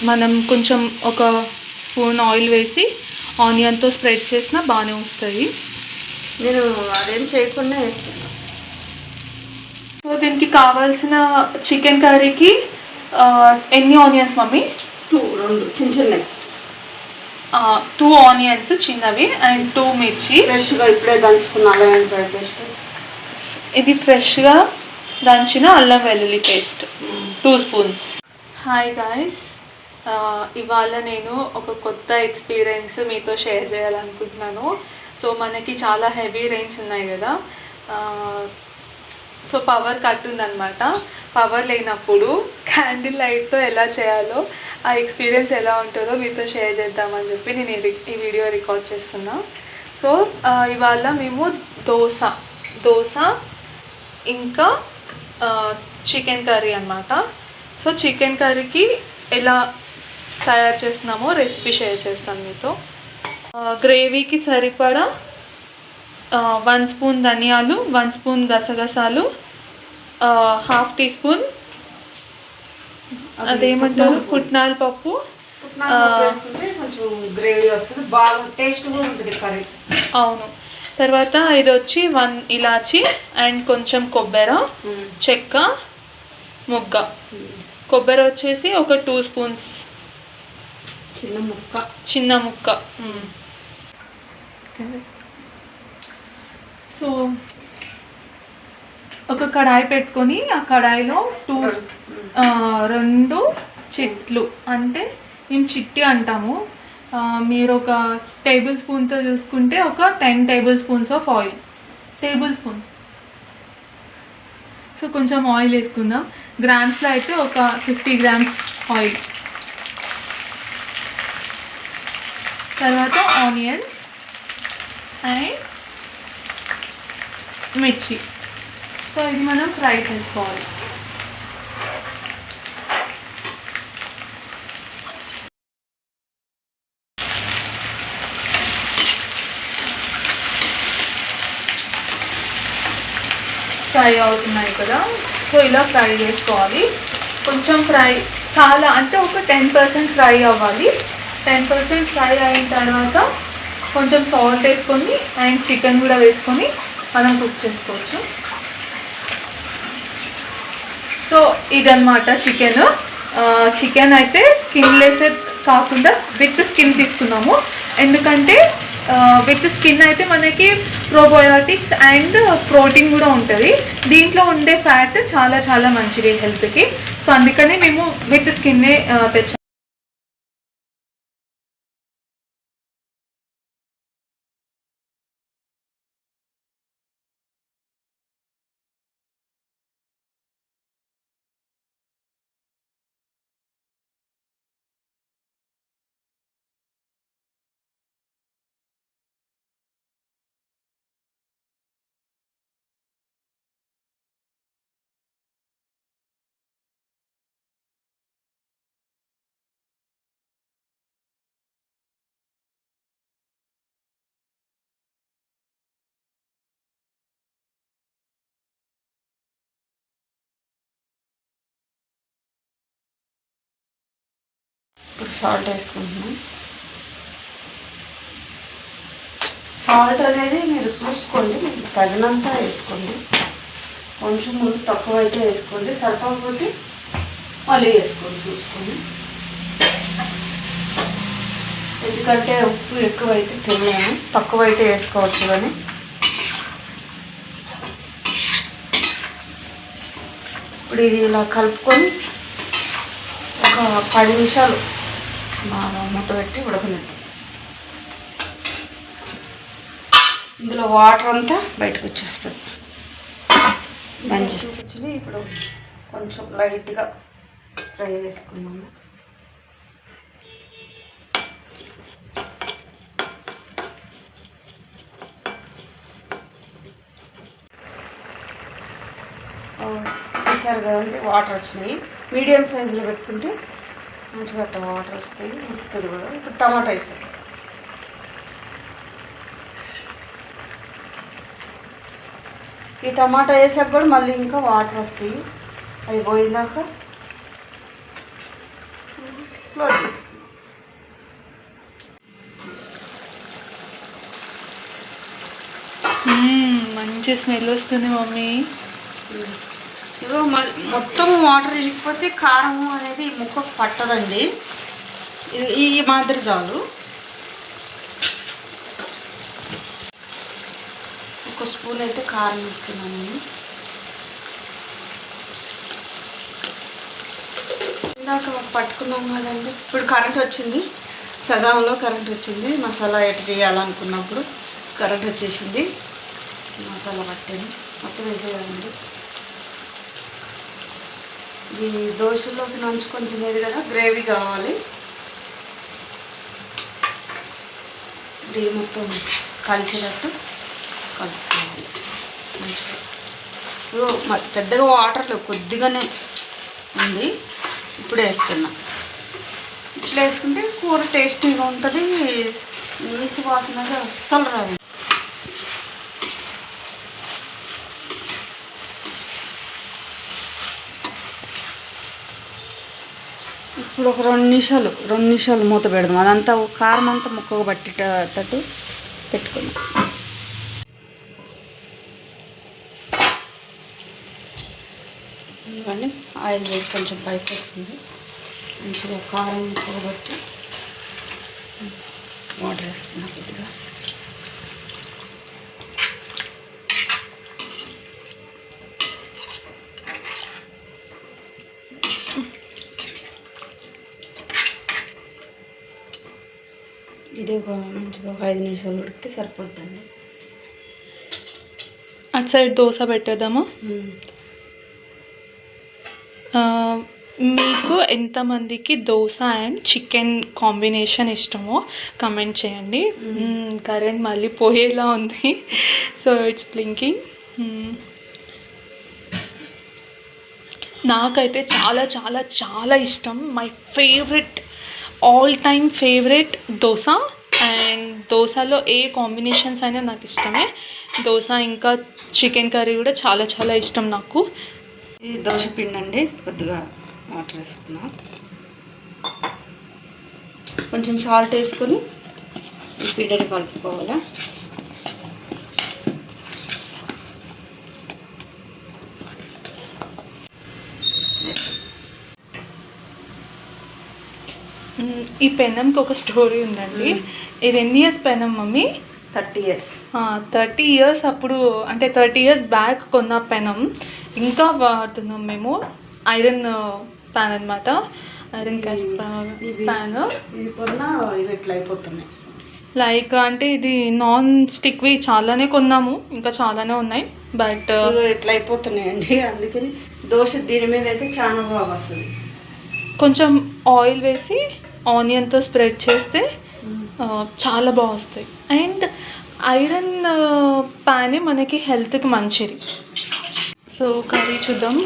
మనం కొంచెం ఒక స్పూన్ ఆయిల్ వేసి ఆనియన్తో స్ప్రెడ్ చేసినా బాగానే వస్తాయి. నేను అదేం చేయకుండా వేస్తాను. సో దీనికి కావాల్సిన చికెన్ కర్రీకి ఎన్ని ఆనియన్స్ మమ్మీ? 2 చిన్న చిన్నవి. 2 ఆనియన్స్ చిన్నవి అండ్ 2 మిర్చి ఫ్రెష్గా ఇప్పుడే దంచుకున్న అల్లం వెల్లుల్లి పేస్ట్. ఇది ఫ్రెష్గా దంచిన అల్లం వెల్లుల్లి పేస్ట్ 2 స్పూన్స్. హాయ్ గాయ్స్, ఇవాళ నేను ఒక కొత్త ఎక్స్పీరియన్స్ మీతో షేర్ చేయాలనుకుంటున్నాను. సో మనకి చాలా హెవీ రెయిన్స్ ఉన్నాయి కదా, సో పవర్ కట్ ఉందన్నమాట. పవర్ లేనప్పుడు క్యాండిల్ లైట్తో ఎలా చేయాలో, ఆ ఎక్స్పీరియన్స్ ఎలా ఉంటుందో మీతో షేర్ చేద్దామని చెప్పి నేను ఈ వీడియో రికార్డ్ చేస్తున్నా. సో ఇవాళ మేము దోశ ఇంకా చికెన్ కర్రీ అన్నమాట. సో చికెన్ కర్రీకి ఎలా తయారు చేస్తున్నామో రెసిపీ షేర్ చేస్తాను మీతో. గ్రేవీకి సరిపడా 1 స్పూన్ ధనియాలు, 1 స్పూన్ గసగసాలు, 1/2 టీ స్పూన్ అదేమంటారు పుట్నాల పప్పు. కొంచెం గ్రేవీ వస్తుంది, బాగా టేస్ట్ కూడా ఉంటుంది కర్రీ. అవును. తర్వాత ఇది వచ్చి 1 ఇలాచి అండ్ కొంచెం కొబ్బరి, చెక్క, ముగ్గ. కొబ్బరి వచ్చేసి ఒక 2 స్పూన్స్ చిన్న ముక్క. సో ఒక కడాయి పెట్టుకొని ఆ కడాయిలో 2 చిట్లు, అంటే మేము చిట్టి అంటాము, మీరు ఒక టేబుల్ స్పూన్తో చూసుకుంటే ఒక 10 table spoons of oil, table spoon. So కొంచెం ఆయిల్ వేసుకుందాం. గ్రామ్స్లో అయితే ఒక 50 గ్రామ్స్ ఆయిల్. తర్వాత ఆనియన్స్ అండ్ మిర్చి. సో ఇది మనం ఫ్రై చేసుకోవాలి. ఫ్రై అవుతున్నాయి కదా, సో ఇలా ఫ్రై చేసుకోవాలి. కొంచెం ఫ్రై, చాలా అంటే ఒక 10% ఫ్రై అవ్వాలి. 10% ఫ్రై అయిన తర్వాత కొంచెం సాల్ట్ వేసుకొని అండ్ చికెన్ కూడా వేసుకొని మనం కుక్ చేసుకోవచ్చు. సో ఇదన్నమాట చికెన్. చికెన్ అయితే స్కిన్లెస్ కాకుండా విత్ స్కిన్ తీసుకున్నాము, ఎందుకంటే విత్ స్కిన్ అయితే మనకి ప్రోబయోటిక్స్ అండ్ ప్రోటీన్ కూడా ఉంటుంది. దీంట్లో ఉండే ఫ్యాట్ చాలా చాలా మంచిది హెల్త్కి. సో అందుకనే మేము విత్ స్కిన్నే తెచ్చాము. ఇప్పుడు సాల్ట్ వేసుకుంటున్నాం. సాల్ట్ అనేది మీరు చూసుకోండి, మీకు తగినంత వేసుకోండి. కొంచెం ముందు తక్కువ అయితే వేసుకోండి, సరిపోకపోతే మళ్ళీ వేసుకోండి చూసుకోండి. ఎందుకంటే ఉప్పు ఎక్కువైతే తినలేము, తక్కువైతే వేసుకోవచ్చు. కానీ ఇప్పుడు ఇది ఇలా కలుపుకొని ఒక 10 నిమిషాలు బాగా మూత పెట్టి ఉడకనిద్దాం. ఇందులో వాటర్ అంతా బయటకు వచ్చేస్తుంది. మంచి చూపించి ఇప్పుడు కొంచెం లైట్గా ఫ్రై చేసుకున్నాము. చూసారు కదండి, వాటర్ వచ్చినాయి. మీడియం సైజులో పెట్టుకుంటే మంచిగా వాటర్ వస్తాయి, ఉడుకుతుంది కూడా. ఇప్పుడు టమాటా వేసారు. ఈ టమాటా వేసాక కూడా మళ్ళీ ఇంకా వాటర్ వస్తాయి, అవి పోయిందాక క్లోజ్ చేసుకుందాం. మంచి స్మెల్ వస్తుంది మమ్మీ. ఇదిగో మొత్తం వాటర్ ఇరిగిపోతే కారం అనేది ముక్కకు పట్టదండి. ఈ మాదిరి చాలు. ఒక స్పూన్ అయితే కారం వేస్తున్నాను నేను. ఇందాక పట్టుకున్నాం కదండి, ఇప్పుడు కరెంట్ వచ్చింది, సగంలో కరెంట్ వచ్చింది. మసాలా ఎట్ చేయాలనుకున్నప్పుడు కరెంట్ వచ్చేసింది. మసాలా పట్టాను, మొత్తం వేసేయాలండి. ఇది దోశలోకి నంచుకొని తినేది కదా, గ్రేవీ కావాలి. ఇది మొత్తం కలిసేటట్టు కలుపుకోవాలి మంచిగా. ఇదిగో పెద్దగా వాటర్ లేవు, కొద్దిగానే ఉంది. ఇప్పుడు వేస్తున్నా. ఇట్లా వేసుకుంటే కూర టేస్టీగా ఉంటుంది, నీసు వాసన అస్సలు రాదు. ఇప్పుడు ఒక 2 నిమిషాలు మూత పెడదాం. అదంతా కారం అంతా ముక్కగా పట్టేటట్టు పెట్టుకుందాం. ఇవన్నీ ఆయిల్ వేసి కొంచెం పైకి వస్తుంది. మంచిగా కారం ముక్కగా పట్టి వాటర్ వేస్తున్నా కొద్దిగా. ఇది ఒక మంచిగా 5 నిమిషాలు ఉడికితే సరిపోద్దండి. అటు సైడ్ దోశ పెట్టేద్దామా? మీకు ఎంతమందికి దోశ అండ్ చికెన్ కాంబినేషన్ ఇష్టమో కమెంట్ చేయండి. కరెంట్ మళ్ళీ పోయేలా ఉంది, సో ఇట్స్ బ్లింకింగ్. నాకైతే చాలా చాలా చాలా ఇష్టం. My favourite, all time favourite dosa. And దోశలో ఏ కాంబినేషన్స్ అయినా నాకు ఇష్టమే. దోశ ఇంకా చికెన్ కర్రీ కూడా చాలా చాలా ఇష్టం నాకు. ఇది దోశ పిండి అండి, కొద్దిగా వాటర్ వేసుకున్నా, కొంచెం సాల్ట్ వేసుకొని ఈ పిండిని కలుపుకోవాలా. ఈ పెనంకి ఒక స్టోరీ ఉందండి. ఇది ఎన్ని ఇయర్స్ పెనం మమ్మీ? 30 years. 30 years అప్పుడు, అంటే 30 years బ్యాక్ కొన్న పెనం ఇంకా వాడుతున్నాం మేము. ఐరన్ ప్యాన్ అనమాట, ఐరన్ క్యాస్ట్ ప్యాన్. ఇది కొన్నా ఇట్లా అయిపోతున్నాయి. లైక్ అంటే ఇది నాన్ స్టిక్వి చాలానే కొన్నాము, ఇంకా చాలానే ఉన్నాయి, బట్ ఇట్లా అయిపోతున్నాయండి. అందుకని దోశ దీని మీద అయితే చాలా బాగా వస్తుంది. కొంచెం ఆయిల్ వేసి ఆనియన్తో స్ప్రెడ్ చేస్తే చాలా బాగా వస్తాయి. అండ్ ఐరన్ ప్యానే మనకి హెల్త్కి మంచిది. సో కర్రీ చూద్దాం.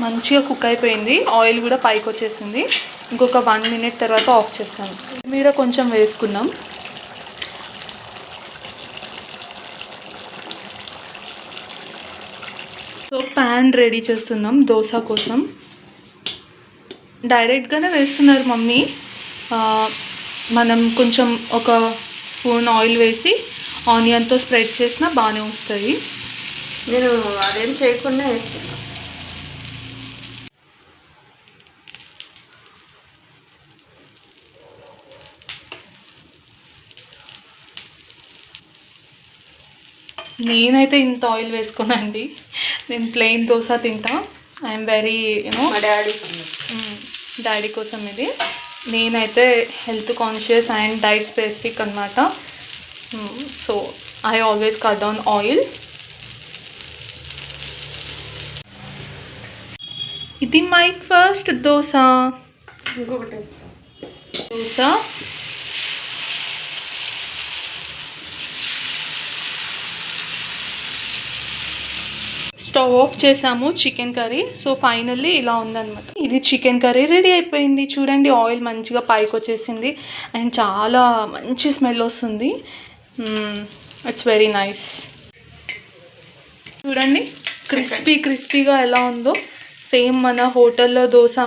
మంచిగా కుక్ అయిపోయింది, ఆయిల్ కూడా పైకి వచ్చేసింది. ఇంకొక 1 minute తర్వాత ఆఫ్ చేస్తాను. మీద కొంచెం వేసుకుందాం. సో ప్యాన్ రెడీ చేస్తున్నాం దోశ కోసం. డైరెక్ట్గానే వేస్తున్నారు మమ్మీ. మనం కొంచెం ఒక స్పూన్ ఆయిల్ వేసి ఆనియన్తో స్ప్రెడ్ చేసినా బాగానే వస్తాయి. నేను అదేం చేయకుండా వేస్తాను. నేనైతే ఇంత ఆయిల్ వేసుకోనండి, నేను ప్లెయిన్ దోశ తింటా. ఐఎమ్ వెరీ మా డాడీ కోసం ఇది. నేనైతే health conscious and diet specific అనమాట. So I always cut down oil. ఇది మై ఫస్ట్ దోశ. ఇంకొకటి వేస్తాను దోశ. స్టవ్ ఆఫ్ చేసాము చికెన్ కర్రీ. సో ఫైనల్లీ ఇలా ఉందన్నమాట. ఇది చికెన్ కర్రీ రెడీ అయిపోయింది. చూడండి, ఆయిల్ మంచిగా పైకి వచ్చేసింది అండ్ చాలా మంచి స్మెల్ వస్తుంది. It's very nice. చూడండి క్రిస్పీగా ఎలా ఉందో. సేమ్ మన హోటల్లో దోశ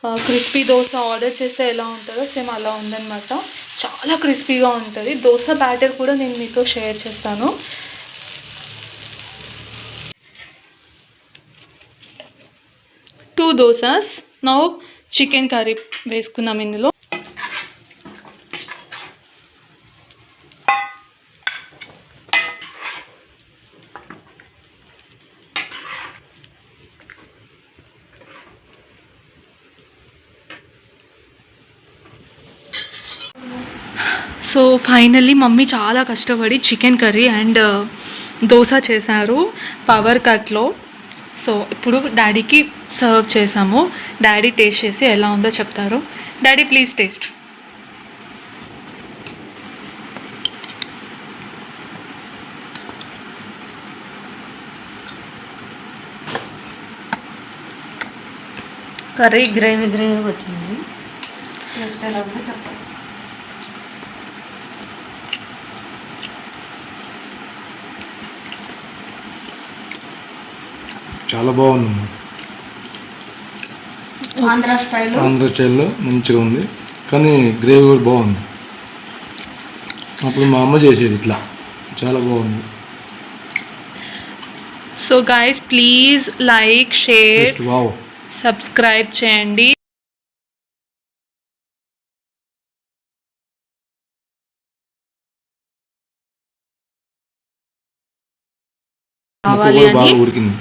క్రిస్పీ దోశ ఆర్డర్ చేస్తే ఎలా ఉంటుందో సేమ్ అలా ఉందన్నమాట. చాలా క్రిస్పీగా ఉంటుంది. దోశ బ్యాటర్ కూడా నేను మీతో షేర్ చేస్తాను. Two dosas. Now chicken curry వేసుకుందాం ఇందులో. సో ఫైనల్లీ మమ్మీ చాలా కష్టపడి చికెన్ కర్రీ అండ్ దోశ చేశారు పవర్ కట్లో. సో ఇప్పుడు డాడీకి సర్వ్ చేసాము. డాడీ టేస్ట్ చేసి ఎలా ఉందో చెప్తారు. Daddy please taste. కర్రీ గ్రేవీగా వచ్చింది. టేస్ట్ ఎలా ఉందో చెప్పండి. చాలా బాగుందమ్మా. ఆంధ్ర స్టైల్లో మంచిగా ఉంది, కానీ గ్రేవీ కూడా బాగుంది. అప్పుడు మా అమ్మ చేసేది ఇట్లా, చాలా బాగుంది. So guys please like, share, wow, subscribe చేయండి. కావాలి అని బాగా ఉడికింది.